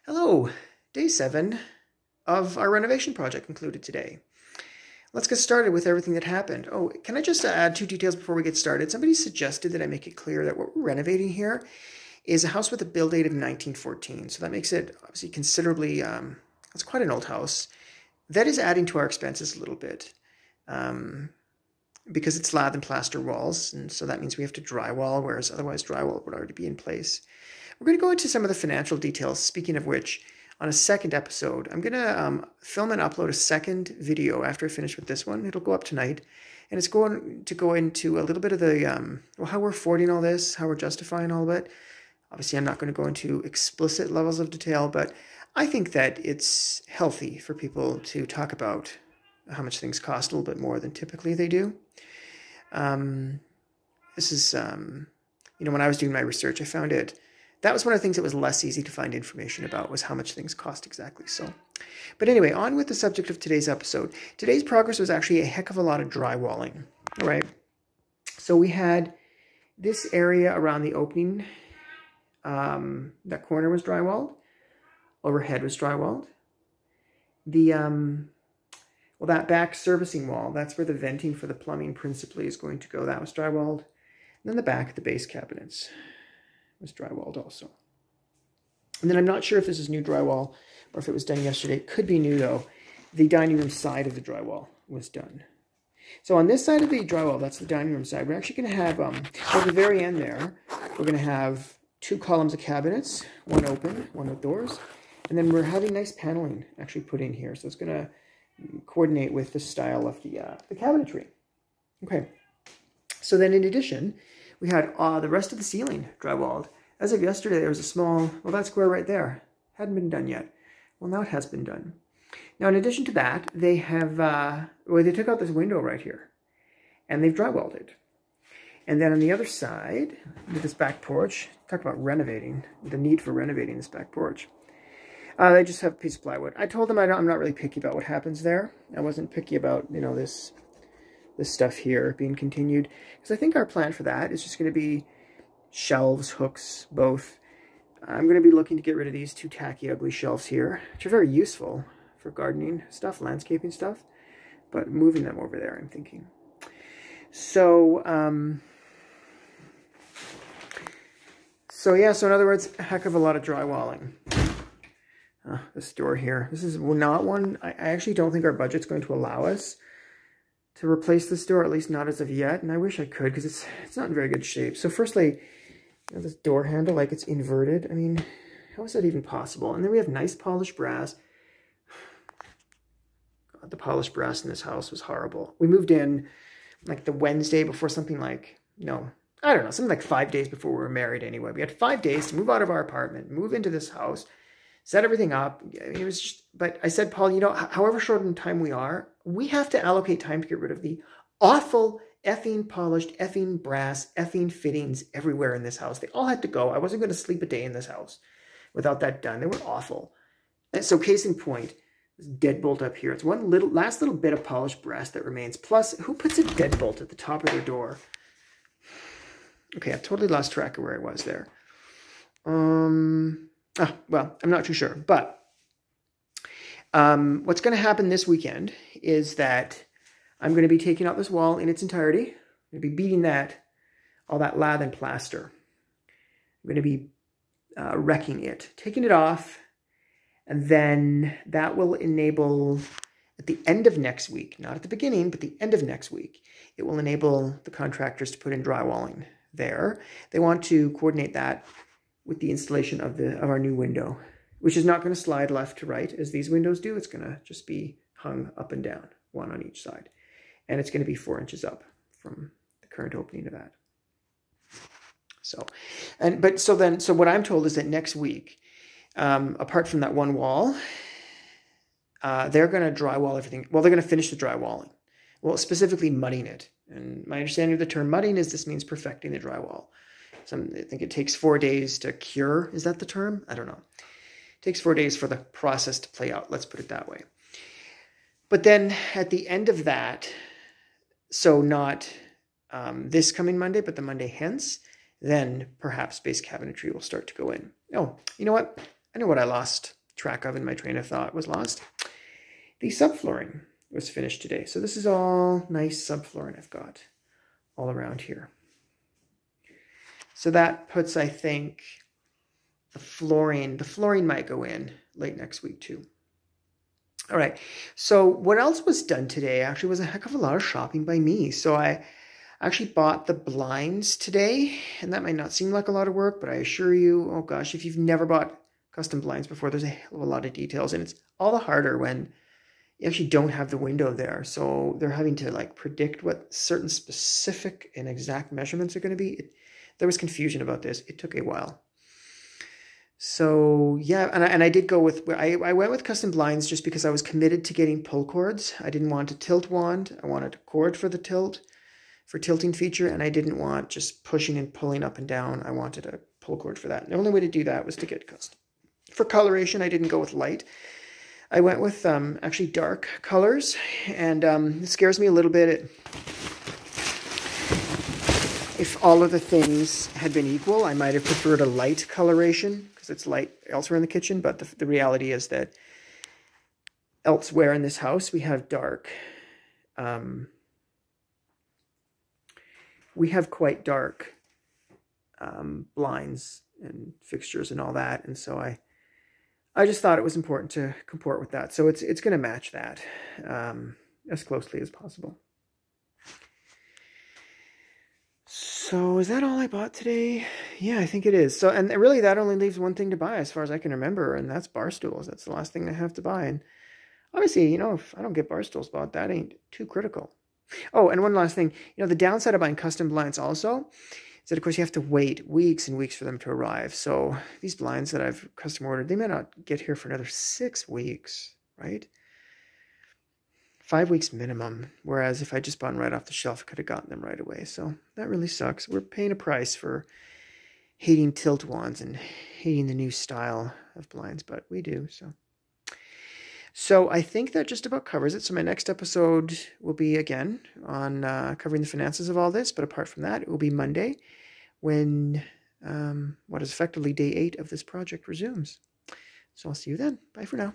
Hello, day 7 of our renovation project concluded today. Let's get started with everything that happened. Oh, can I just add 2 details before we get started? Somebody suggested that I make it clear that what we're renovating here is a house with a build date of 1914. So that makes it obviously considerably, it's quite an old house. That is adding to our expenses a little bit because it's lath and plaster walls. And so that means we have to drywall, whereas otherwise drywall would already be in place. We're going to go into some of the financial details, speaking of which, on a second episode. I'm going to film and upload a second video after I finish with this one. It'll go up tonight, and it's going to go into a little bit of the, well, how we're affording all this, how we're justifying all of it. Obviously, I'm not going to go into explicit levels of detail, but I think that it's healthy for people to talk about how much things cost a little bit more than typically they do. This is, when I was doing my research, I found that was one of the things that was less easy to find information about, was how much things cost exactly. So, but anyway, on with the subject of today's episode. Today's progress was actually a heck of a lot of drywalling. All right. So we had this area around the opening. That corner was drywalled. Overhead was drywalled. The, well, that back servicing wall, that's where the venting for the plumbing principally is going to go. That was drywalled. And then the back, the base cabinets, was drywalled also. And then I'm not sure if this is new drywall or if it was done yesterday. It could be new though. The dining room side of the drywall was done. So on this side of the drywall, that's the dining room side, we're actually going to have, at the very end there, we're going to have 2 columns of cabinets, one open, one with doors. And then we're having nice paneling actually put in here. So it's going to coordinate with the style of the cabinetry. Okay. So then in addition, we had the rest of the ceiling drywalled. As of yesterday, there was a small, well, that square right there hadn't been done yet. Well, now it has been done. Now, in addition to that, they have, they took out this window right here, and they've drywalled it. And then on the other side, with this back porch, talk about renovating, the need for renovating this back porch. They just have a piece of plywood. I told them I'm not really picky about what happens there. I wasn't picky about, this stuff here being continued, because I think our plan for that is just going to be shelves, hooks, both. I'm going to be looking to get rid of these 2 tacky, ugly shelves here, which are very useful for gardening stuff, landscaping stuff, but moving them over there, I'm thinking. So, so in other words, a heck of a lot of drywalling. This door here, this is not one, I actually don't think our budget's going to allow us to replace this door, at least not as of yet, and I wish I could, because it's not in very good shape. So firstly, this door handle, like, it's inverted. I mean, how is that even possible? And then we have nice polished brass. God, the polished brass in this house was horrible. We moved in, like, the Wednesday before something like, something like 5 days before we were married anyway. We had 5 days to move out of our apartment, move into this house, set everything up. I mean, it was just, but I said, Paul, however short in time we are, we have to allocate time to get rid of the awful effing polished, effing brass, effing fittings everywhere in this house. They all had to go. I wasn't going to sleep a day in this house without that done. They were awful. And so case in point, this deadbolt up here. It's one last little bit of polished brass that remains. Plus, who puts a deadbolt at the top of their door? Okay, I've totally lost track of where I was there. Well, I'm not too sure. But what's going to happen this weekend is that I'm going to be taking out this wall in its entirety. I'm going to be beating all that lath and plaster. I'm going to be wrecking it, taking it off, and then that will enable, at the end of next week, not at the beginning, but the end of next week, it will enable the contractors to put in drywalling there. They want to coordinate that with the installation of our new window, which is not going to slide left to right as these windows do. It's going to just be hung up and down, one on each side. And it's going to be 4 inches up from the current opening of that. So, so what I'm told is that next week, apart from that one wall, they're going to drywall everything. Well, they're going to finish the drywalling. Well, specifically mudding it. And my understanding of the term mudding is this means perfecting the drywall. So I think it takes 4 days to cure. Is that the term? I don't know. It takes 4 days for the process to play out. Let's put it that way. But then at the end of that, so not this coming Monday, but the Monday hence, then perhaps base cabinetry will start to go in. Oh, you know what? I know what I lost track of in my train of thought was lost. The subflooring was finished today. So this is all nice subflooring I've got all around here. So that puts, I think, the flooring might go in late next week too. All right, so what else was done today actually was a heck of a lot of shopping by me. So I actually bought the blinds today, and that might not seem like a lot of work, but I assure you, oh gosh, if you've never bought custom blinds before, there's a hell of a lot of details, and it's all the harder when you actually don't have the window there. So they're having to like predict what certain specific and exact measurements are going to be. There was confusion about this. It took a while. So yeah, and I did go with, I went with custom blinds just because I was committed to getting pull cords. I didn't want a tilt wand. I wanted a cord for the tilting feature, and I didn't want just pushing and pulling up and down. I wanted a pull cord for that. And the only way to do that was to get custom. For coloration, I didn't go with light. I went with actually dark colors, and it scares me a little bit. If all of the things had been equal, I might have preferred a light coloration because it's light elsewhere in the kitchen, but the reality is that elsewhere in this house we have dark. We have quite dark blinds and fixtures and all that, and so I just thought it was important to comport with that. So it's going to match that as closely as possible. So is that all I bought today? Yeah, I think it is. So, and really that only leaves one thing to buy as far as I can remember, and that's bar stools. That's the last thing I have to buy. And obviously, you know, if I don't get bar stools bought, that ain't too critical. Oh, and one last thing, you know, the downside of buying custom blinds also is that, of course, you have to wait weeks and weeks for them to arrive. So these blinds that I've custom ordered, they may not get here for another 6 weeks, right? 5 weeks minimum, whereas if I just bought them right off the shelf, I could have gotten them right away. So that really sucks. We're paying a price for hating tilt wands and hating the new style of blinds, but we do. So I think that just about covers it. So my next episode will be, again, on covering the finances of all this, but apart from that, it will be Monday when what is effectively day 8 of this project resumes. So I'll see you then. Bye for now.